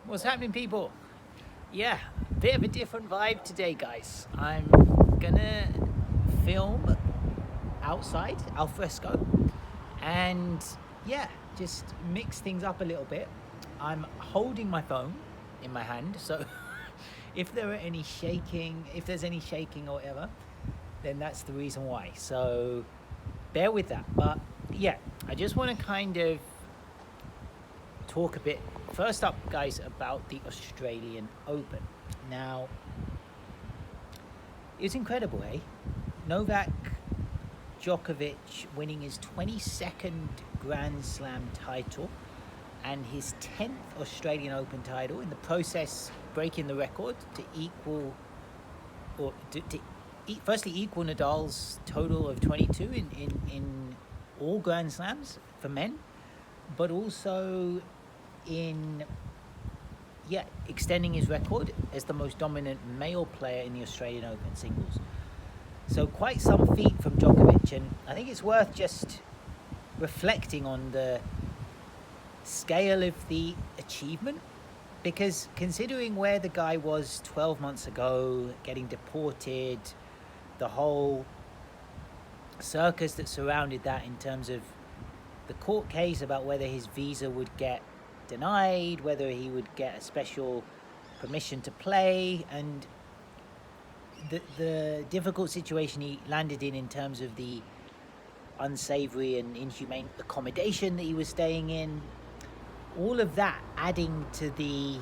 What's happening, people? Yeah, bit of a different vibe today, guys. I'm gonna film outside, al fresco, and yeah, just mix things up a little bit. I'm holding my phone in my hand, so if there's any shaking or whatever, then that's the reason why. So bear with that. But yeah, I just want to kind of talk a bit first up, guys, about the Australian Open. Now, it's incredible, eh? Novak Djokovic winning his 22nd Grand Slam title and his 10th Australian Open title, in the process breaking the record to equal firstly equal Nadal's total of 22 in all Grand Slams for men, but also in extending his record as the most dominant male player in the Australian Open singles. So quite some feat from Djokovic, and I think it's worth just reflecting on the scale of the achievement, because considering where the guy was 12 months ago, getting deported, the whole circus that surrounded that in terms of the court case about whether his visa would get denied, whether he would get a special permission to play, and the difficult situation he landed in terms of the unsavory and inhumane accommodation that he was staying in, all of that adding to the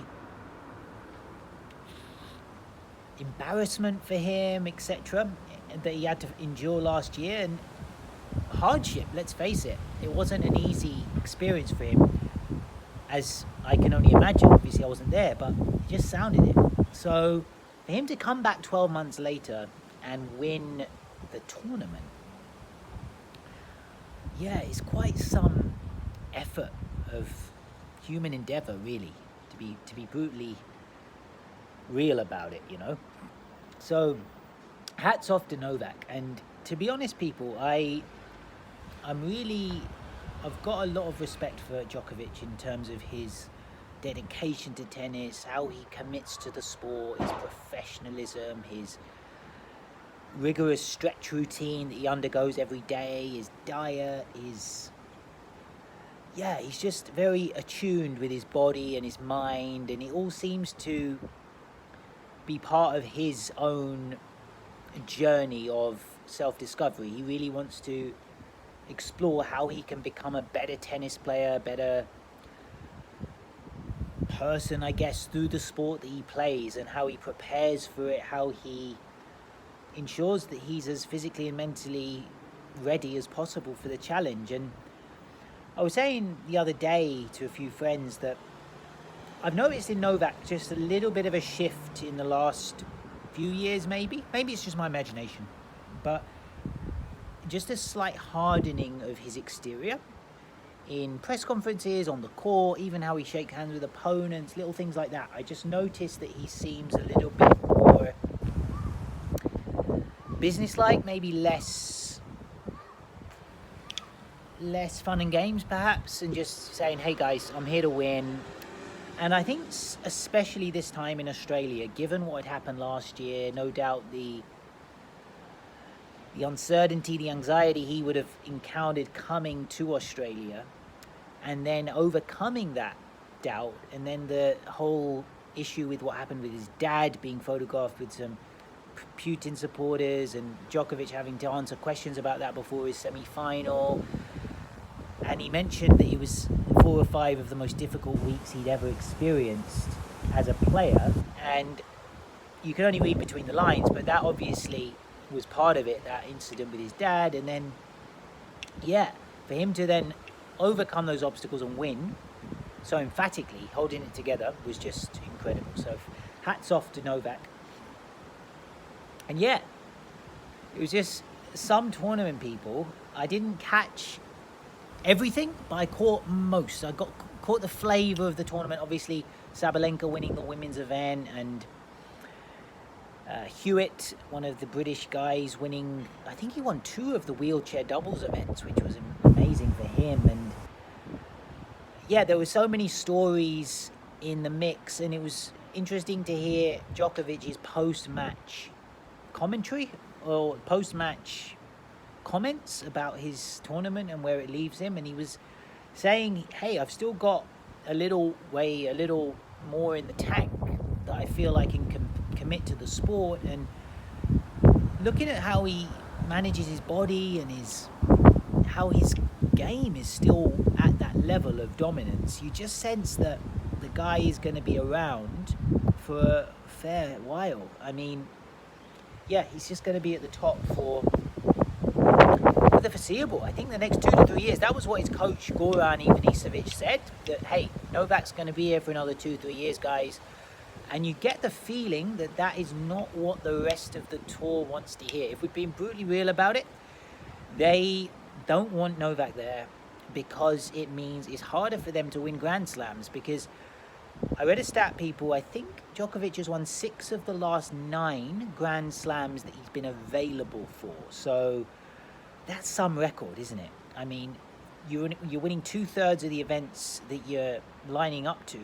embarrassment for him, etc., that he had to endure last year, and hardship. Let's face it, it wasn't an easy experience for him, as I can only imagine. Obviously I wasn't there, but it just sounded it. So for him to come back 12 months later and win the tournament, yeah, it's quite some effort of human endeavor, really, to be brutally real about it, you know. So hats off to Novak. And to be honest, people, I've got a lot of respect for Djokovic in terms of his dedication to tennis, how he commits to the sport, his professionalism, his rigorous stretch routine that he undergoes every day, his diet, he's just very attuned with his body and his mind, and it all seems to be part of his own journey of self-discovery. He really wants to explore how he can become a better tennis player, a better person, I guess, through the sport that he plays, and how he prepares for it, how he ensures that he's as physically and mentally ready as possible for the challenge. And I was saying the other day to a few friends that I've noticed in Novak just a little bit of a shift in the last few years, maybe it's just my imagination, but just a slight hardening of his exterior in press conferences, on the court, even how he shakes hands with opponents, little things like that. I just noticed that he seems a little bit more businesslike, maybe less fun and games perhaps, and just saying, hey guys, I'm here to win. And I think especially this time in Australia, given what had happened last year, no doubt the uncertainty, the anxiety he would have encountered coming to Australia, and then overcoming that doubt, and then the whole issue with what happened with his dad being photographed with some Putin supporters, and Djokovic having to answer questions about that before his semi-final. And he mentioned that it was 4 or 5 of the most difficult weeks he'd ever experienced as a player, and you can only read between the lines, but that obviously was part of it, that incident with his dad. And then for him to then overcome those obstacles and win so emphatically, holding it together, was just incredible. So hats off to Novak. And it was just some tournament, people. I didn't catch everything, but I caught most. I caught the flavour of the tournament. Obviously Sabalenka winning the women's event, and Hewitt, one of the British guys, winning, I think he won 2 of the wheelchair doubles events, which was amazing for him. And there were so many stories in the mix, and it was interesting to hear Djokovic's post-match commentary or post-match comments about his tournament and where it leaves him. And he was saying, hey, I've still got a little more in the tank that I feel I can commit to the sport. And looking at how he manages his body and how his game is still at that level of dominance, you just sense that the guy is going to be around for a fair while. I mean, yeah, he's just going to be at the top for the foreseeable. I think the next 2 to 3 years. That was what his coach Goran Ivanisevic said, that hey, Novak's going to be here for another 2-3 years, guys. And you get the feeling that that is not what the rest of the tour wants to hear. If we're being brutally real about it, they don't want Novak there because it means it's harder for them to win Grand Slams. Because I read a stat, people, I think Djokovic has won 6 of the last 9 Grand Slams that he's been available for. So that's some record, isn't it? I mean, you're winning 2/3 of the events that you're lining up to.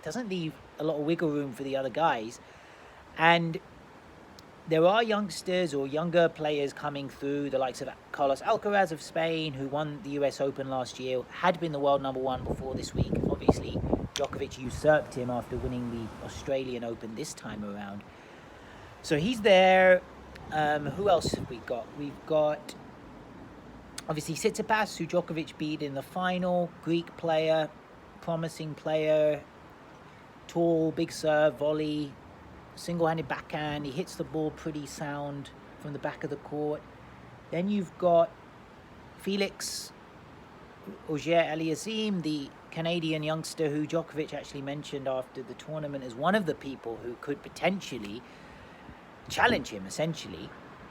Doesn't leave a lot of wiggle room for the other guys. And there are youngsters or younger players coming through, the likes of Carlos Alcaraz of Spain, who won the US Open last year, had been the world number 1 before this week. Obviously, Djokovic usurped him after winning the Australian Open this time around. So he's there. Who else have we got? We've got, obviously, Tsitsipas, who Djokovic beat in the final. Greek player, promising player, tall, big serve, volley, single-handed backhand. He hits the ball pretty sound from the back of the court. Then you've got Felix Auger-Aliassime, the Canadian youngster who Djokovic actually mentioned after the tournament as one of the people who could potentially challenge him, essentially.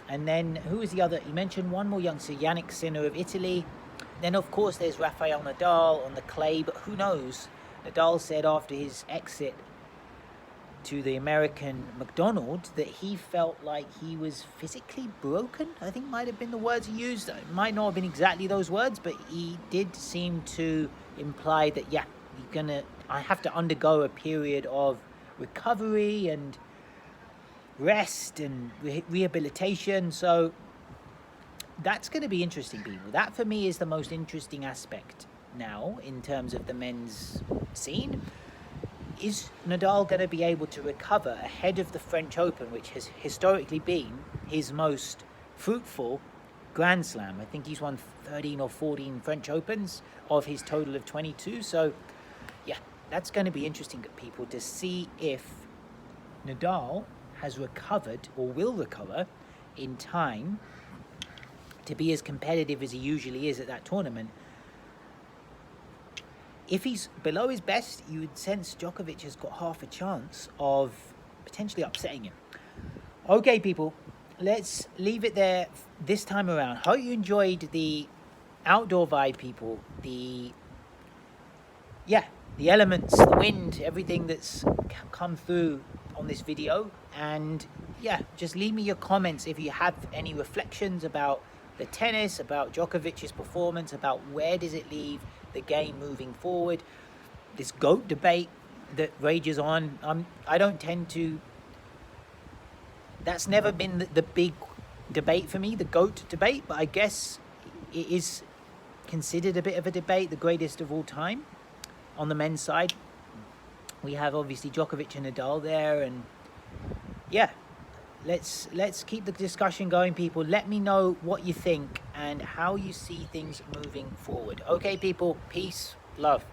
And then who is the other? He mentioned one more youngster, Yannick Sinner of Italy. Then, of course, there's Rafael Nadal on the clay, but who knows? Nadal said after his exit to the American McDonald's that he felt like he was physically broken. I think might have been the words he used. It might not have been exactly those words, but he did seem to imply that, yeah, I have to undergo a period of recovery and rest and rehabilitation. So that's going to be interesting, people. That for me is the most interesting aspect now in terms of the men's scene. Is Nadal going to be able to recover ahead of the French Open, which has historically been his most fruitful Grand Slam? I think he's won 13 or 14 French Opens of his total of 22. So, yeah, that's going to be interesting, people, to see if Nadal has recovered or will recover in time to be as competitive as he usually is at that tournament. If he's below his best, you would sense Djokovic has got half a chance of potentially upsetting him. Okay, people, let's leave it there this time around. Hope you enjoyed the outdoor vibe, people. The elements, the wind, everything that's come through on this video. And yeah, just leave me your comments if you have any reflections about the tennis, about Djokovic's performance, about where does it leave the game moving forward. This GOAT debate that rages on, I don't tend to, that's never been the big debate for me, the GOAT debate, but I guess it is considered a bit of a debate, the greatest of all time. On the men's side, we have obviously Djokovic and Nadal there, and yeah, let's keep the discussion going, people. Let me know what you think and how you see things moving forward. Okay, people, peace, love.